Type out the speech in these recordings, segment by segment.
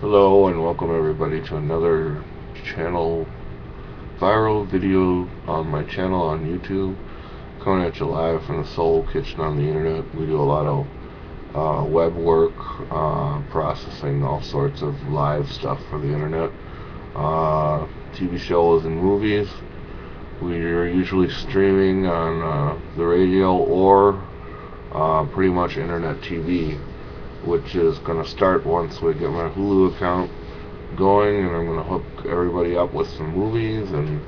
Hello and welcome everybody to another channel viral video on my channel on YouTube. Coming at you live from the Soul Kitchen on the internet. We do a lot of web work, processing all sorts of live stuff for the internet, TV shows and movies. We are usually streaming on the radio or pretty much internet TV, which is going to start once we get my Hulu account going, and I'm going to hook everybody up with some movies and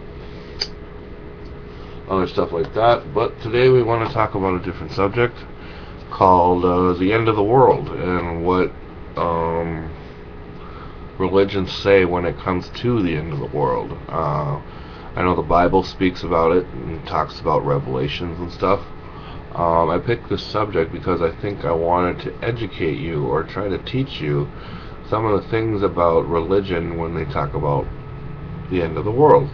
other stuff like that. But today we want to talk about a different subject called the end of the world and what religions say when it comes to the end of the world. I know the Bible speaks about it and talks about revelations and stuff. I picked this subject because I think I wanted to educate you or try to teach you some of the things about religion when they talk about the end of the world.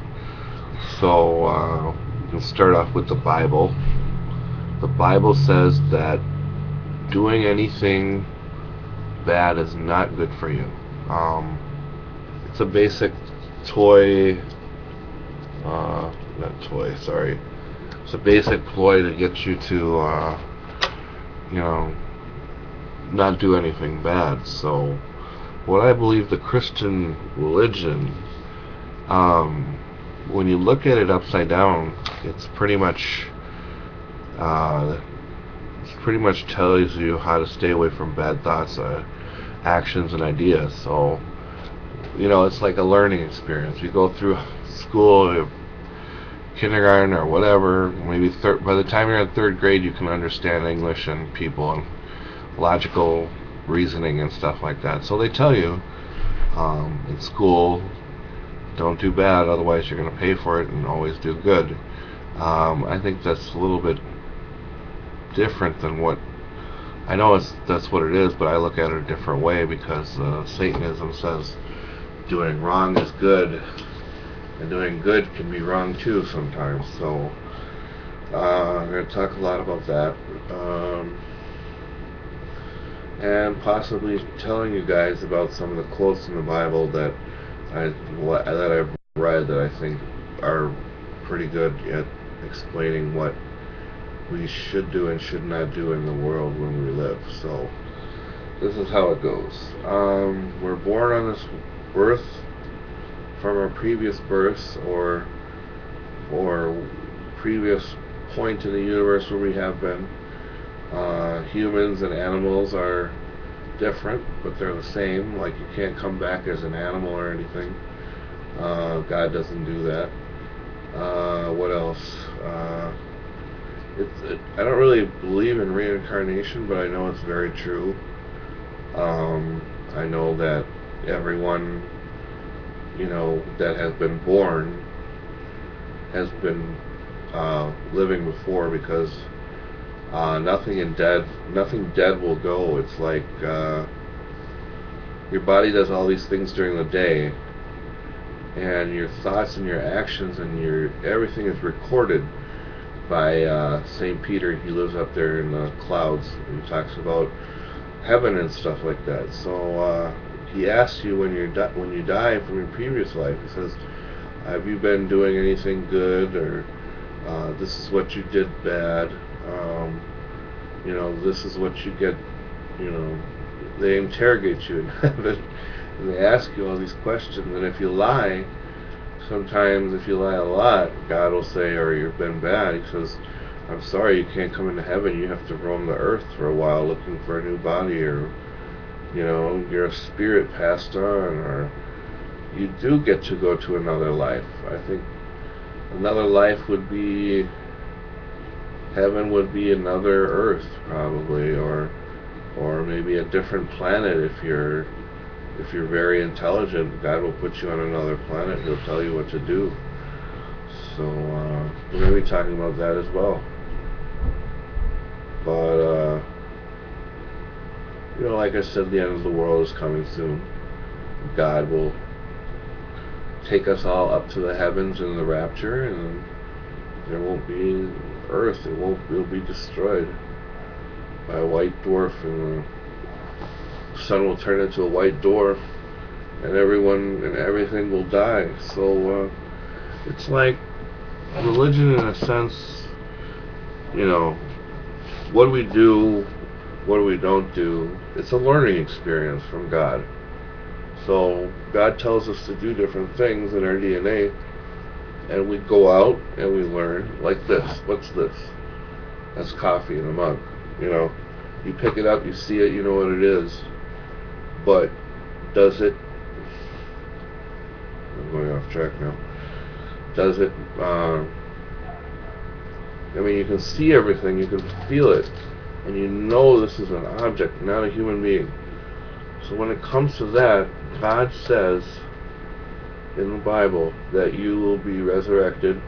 So we'll start off with the Bible. The Bible says that doing anything bad is not good for you. It's a basic toy, not toy, sorry. It's a basic ploy to get you to, not do anything bad. So, what I believe the Christian religion, when you look at it upside down, it's pretty much tells you how to stay away from bad thoughts, actions, and ideas. So, it's like a learning experience. You go through school, kindergarten or whatever, maybe by the time you're in third grade, you can understand English and people and logical reasoning and stuff like that. So they tell you in school, don't do bad, otherwise you're going to pay for it, and always do good. I think that's a little bit different than what I know. That's what it is, but I look at it a different way because Satanism says doing wrong is good, and doing good can be wrong too sometimes. So I'm going to talk a lot about that, and possibly telling you guys about some of the quotes in the Bible that I've read that I think are pretty good at explaining what we should do and should not do in the world when we live. So this is how it goes. We're born on this earth from our previous births or previous point in the universe where we have been. Humans and animals are different, but they're the same. Like, you can't come back as an animal or anything. God doesn't do that. What else? I don't really believe in reincarnation, but I know it's very true. I know that everyone, that has been born has been living before, because nothing dead will go. It's like your body does all these things during the day, and your thoughts and your actions and everything is recorded by St. Peter. He lives up there in the clouds. He talks about heaven and stuff like that. So he asks you when you die from your previous life. He says, "Have you been doing anything good?" Or "This is what you did bad." This is what you get. They interrogate you in heaven, and they ask you all these questions. And if you lie, sometimes if you lie a lot, God will say, or you've been bad, He says, "I'm sorry, you can't come into heaven. You have to roam the earth for a while looking for a new body, or your spirit passed on, or you do get to go to another life." I think another life would be, heaven would be another earth probably, or maybe a different planet. If you're very intelligent, God will put you on another planet. He'll tell you what to do. So we're going to be talking about that as well. But like I said, the end of the world is coming soon. God will take us all up to the heavens in the rapture, and there won't be Earth. It'll be destroyed by a white dwarf, and the sun will turn into a white dwarf, and everyone and everything will die. So it's like religion in a sense, you know, what do we do, what do we don't do? It's a learning experience from God. So God tells us to do different things in our DNA, and we go out and we learn, like this. What's this? That's coffee in a mug. You know, you pick it up, you see it, you know what it is, but does it, I'm going off track now, does it, I mean, you can see everything, you can feel it, and you know this is an object, not a human being. So when it comes to that, God says in the Bible that you will be resurrected.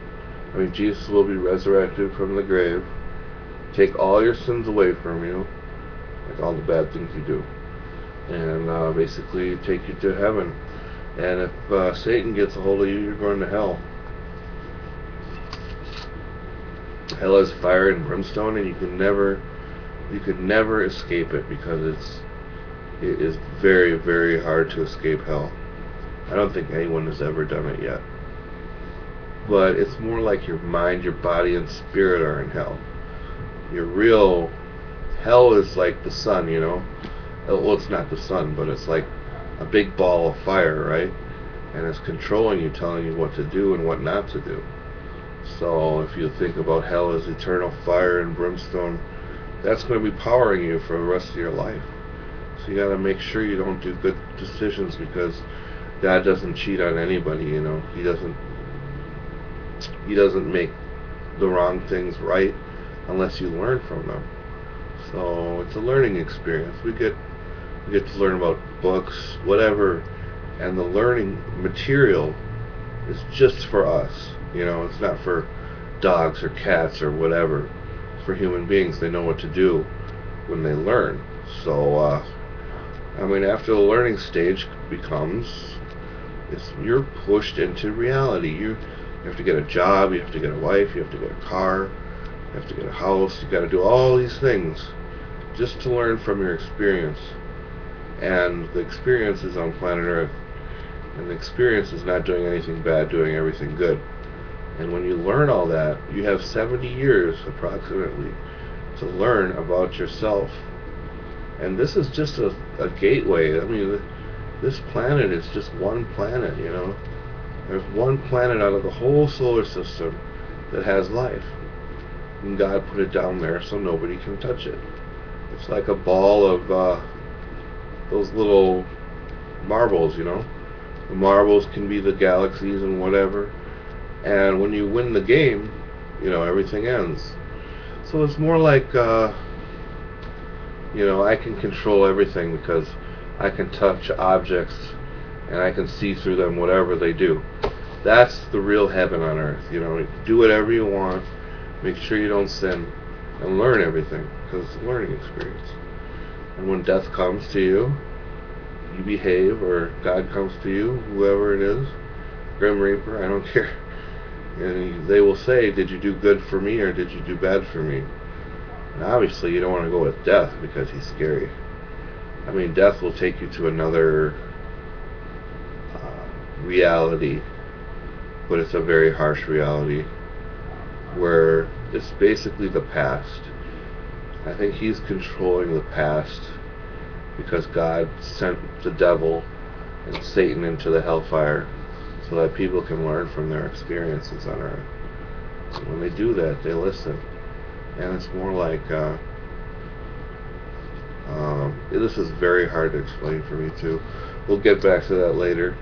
I mean, Jesus will be resurrected from the grave, take all your sins away from you, like all the bad things you do, and basically take you to heaven. And if Satan gets a hold of you, you're going to hell. Hell is fire and brimstone, and you could never escape it, because it is very, very hard to escape hell. I don't think anyone has ever done it yet. But it's more like your mind, your body, and spirit are in hell. Your real hell is like the sun, you know. Well, it's not the sun, but it's like a big ball of fire, right? And it's controlling you, telling you what to do and what not to do. So if you think about hell as eternal fire and brimstone, that's going to be powering you for the rest of your life. So you got to make sure you don't do good decisions, because God doesn't cheat on anybody, you know. He doesn't make the wrong things right unless you learn from them. So it's a learning experience. We get to learn about books, whatever, and the learning material is just for us. You know, it's not for dogs or cats or whatever. It's for human beings. They know what to do when they learn. So, I mean, after the learning stage becomes, you're pushed into reality. You have to get a job, you have to get a wife, you have to get a car, you have to get a house, you got to do all these things just to learn from your experience. And the experience is on planet Earth. And the experience is not doing anything bad, doing everything good. And when you learn all that, you have 70 years approximately to learn about yourself. And this is just a gateway. I mean, this planet is just one planet, you know. There's one planet out of the whole solar system that has life. And God put it down there so nobody can touch it. It's like a ball of those little marbles, you know. The marbles can be the galaxies and whatever. And when you win the game, you know, everything ends. So it's more like, you know, I can control everything because I can touch objects and I can see through them, whatever they do. That's the real heaven on earth. You know, do whatever you want, make sure you don't sin, and learn everything, because it's a learning experience. And when death comes to you, you behave, or God comes to you, whoever it is, Grim Reaper, I don't care. And they will say, did you do good for me or did you do bad for me? And obviously you don't want to go with death because he's scary. I mean, death will take you to another reality, but it's a very harsh reality where it's basically the past. I think he's controlling the past because God sent the devil and Satan into the hellfire so that people can learn from their experiences on earth. And when they do that, they listen. And it's more like, this is very hard to explain for me too. We'll get back to that later.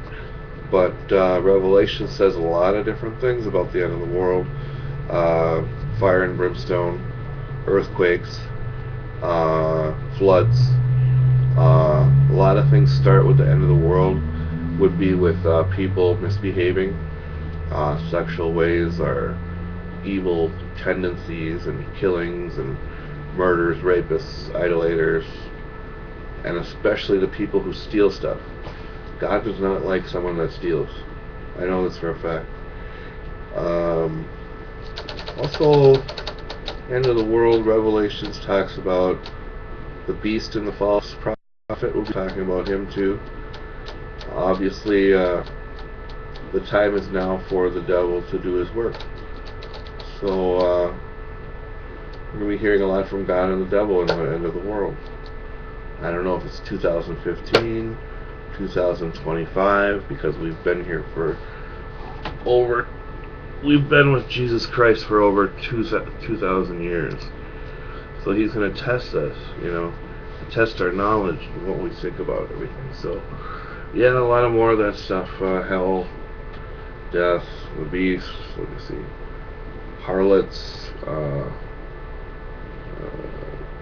But Revelation says a lot of different things about the end of the world. Fire and brimstone, earthquakes, floods. A lot of things start with the end of the world, would be with people misbehaving, sexual ways, or evil tendencies, and killings, and murders, rapists, idolaters, and especially the people who steal stuff. God does not like someone that steals. I know this for a fact. Also, end of the world, Revelations talks about the beast and the false prophet. We'll be talking about him too. Obviously, the time is now for the devil to do his work. So, we're going to be hearing a lot from God and the devil in the end of the world. I don't know if it's 2015, 2025, because we've been here for we've been with Jesus Christ for over 2,000 years. So he's going to test us, test our knowledge and what we think about everything. So, yeah, a lot of more of that stuff. Hell, death, the beast, let me see, harlots,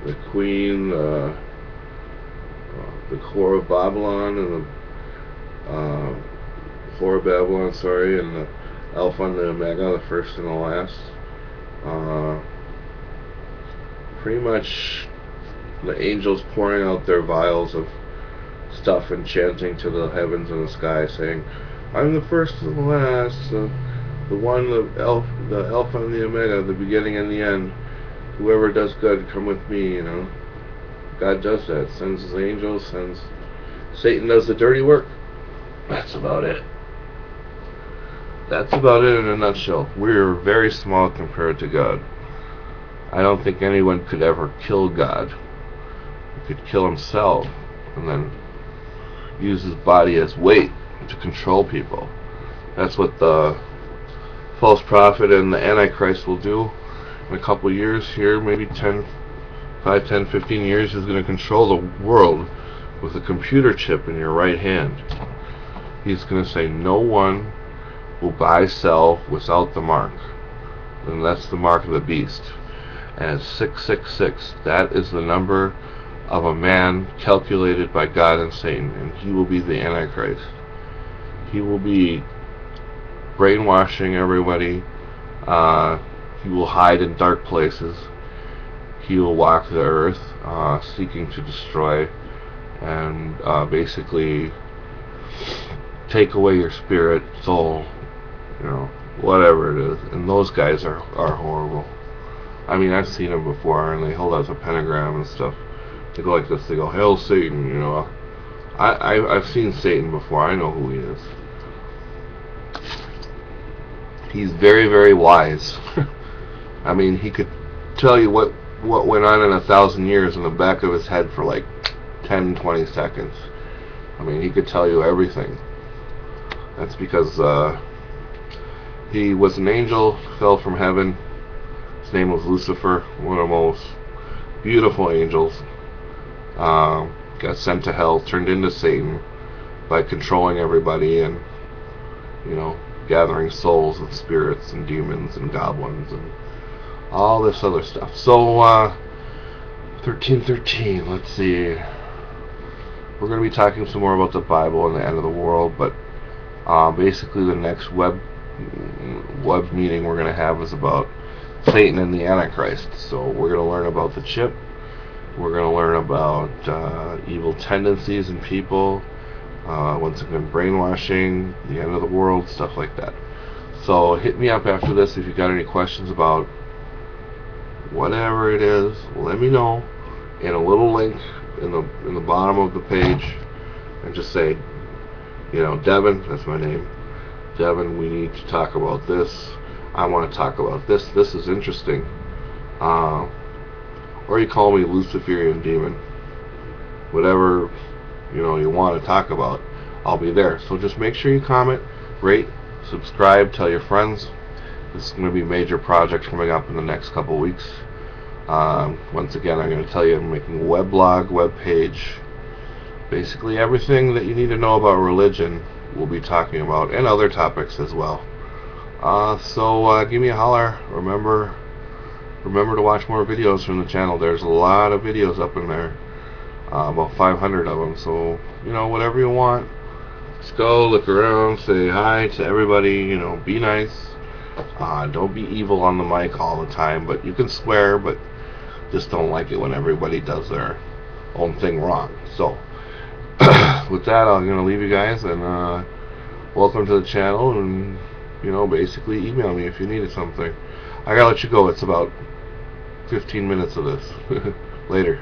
the queen, the whore of Babylon, and the whore of Babylon, sorry, and the Alpha and the Omega, the first and the last. Pretty much the angels pouring out their vials of stuff and chanting to the heavens and the sky, saying, I'm the first and the last, the one, the Alpha and the Omega, the beginning and the end. Whoever does good, come with me, God does that. Sends his angels, Satan does the dirty work. That's about it. That's about it in a nutshell. We're very small compared to God. I don't think anyone could ever kill God. He could kill himself and then use his body as weight to control people. That's what the false prophet and the Antichrist will do in a couple years here, maybe 5, 10, 15 years. He's going to control the world with a computer chip in your right hand. He's going to say no one will buy, sell without the mark. And that's the mark of the beast. And it's 666. That is the number of a man calculated by God and Satan. And he will be the Antichrist. He will be brainwashing everybody. He will hide in dark places. He will walk the earth seeking to destroy and basically take away your spirit, soul, whatever it is. And those guys are horrible. I mean, I've seen them before, and they hold out a pentagram and stuff. They go like this. They go, "Hail Satan!" I've seen Satan before. I know who he is. He's very, very wise. I mean, he could tell you what went on in 1,000 years in the back of his head for like 10, 20 seconds. I mean, he could tell you everything. That's because he was an angel, fell from heaven. His name was Lucifer, one of the most beautiful angels. Got sent to hell, turned into Satan by controlling everybody and, gathering souls and spirits and demons and goblins and all this other stuff. So, 1313, let's see. We're going to be talking some more about the Bible and the end of the world, but basically the next web meeting we're going to have is about Satan and the Antichrist. So we're going to learn about the chip. We're going to learn about evil tendencies in people, once again brainwashing, the end of the world, stuff like that. So hit me up after this if you got any questions about whatever it is. Let me know in a little link in the bottom of the page, and just say, Devin, that's my name. Devin, we need to talk about this. I want to talk about this. This is interesting. Or you call me Luciferian Demon. Whatever you want to talk about, I'll be there. So just make sure you comment, rate, subscribe, tell your friends. This is going to be a major project coming up in the next couple weeks. Once again, I'm going to tell you I'm making a weblog, web page. Basically everything that you need to know about religion we'll be talking about, and other topics as well. So give me a holler. Remember to watch more videos from the channel. There's a lot of videos up in there, about 500 of them. So whatever you want, just go look around, say hi to everybody. Be nice. Don't be evil on the mic all the time, but you can swear, but just don't like it when everybody does their own thing wrong. So with that, I'm going to leave you guys, and welcome to the channel, and basically email me if you needed something. I gotta let you go. It's about 15 minutes of this. Later.